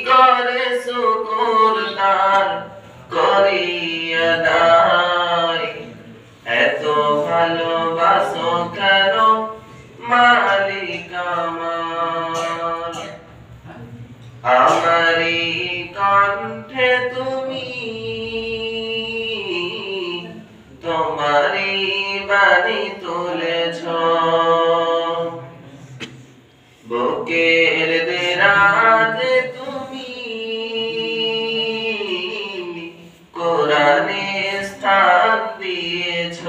করে শুকর তার করিয়া দায়। এত ভালোবাসো কেন মালিক আমার? আমারই কণ্ঠে তুমি তোমারই বাণী তুলেছ, বুকের দেরাজে তুমি কোরআনে স্থান দিয়েছ।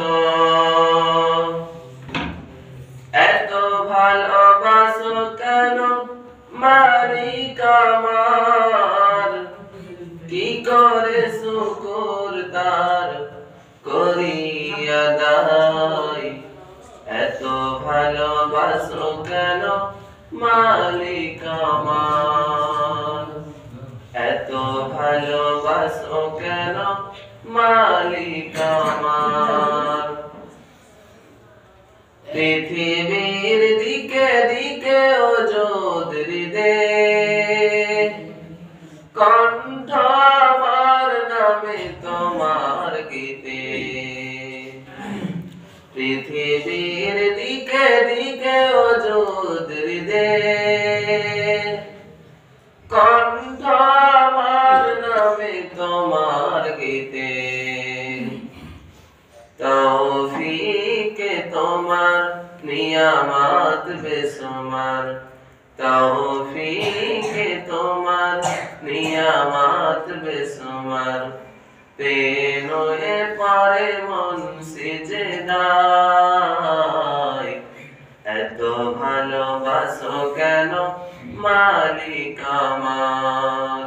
এত ভালোবাসো কেন মালিক আমার? কি করে শুকর তার করিয়া দায়। এত ভালোবাসো কেন মালিক আমার? এত ভালোবাসো কেন মালিক আমার? পৃথিবীর দিকে দিকে ওজোদ হৃদে কণ্ঠ আমার নামে তোমার গীতে। পৃথিবীর দিকে দিকে ওজোদ হৃদে কণ্ঠ আমার নামে তোমার গীতে। তৌফিকে তোমার নিয়ামত বেসুমার, তৌফিকে তোমার নিয়ামত বেসুমার। তেনোয়ে পরে মন সিজদায়। এত ভালোবাসো কেন মালিক আমার?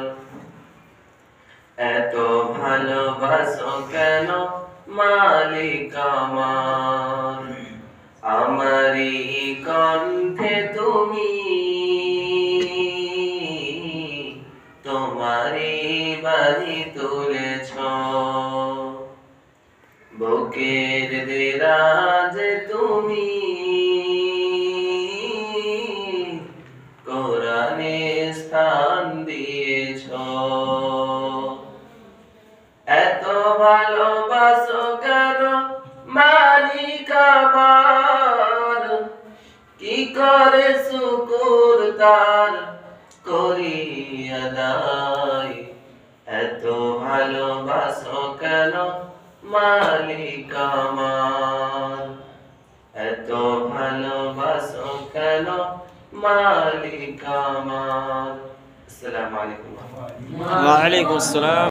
এত ভালোবাসো কেন মালিক আমার? আমারই কণ্ঠে তুমি তোমারই বাণী তুলেছ, বুকের দেরাজে তুমি কোরআনে স্থান দিয়েছ। এত ভালোবাসো কেন মালিক আমার? কি করে শুকর তার করিয়া দায়। এত ভালোবাসো কেন মালিক আমার? এত ভালোবাসো কেন মালিক আমার? আসসালামু আলাইকুম। ওয়া আলাইকুম আসসালাম।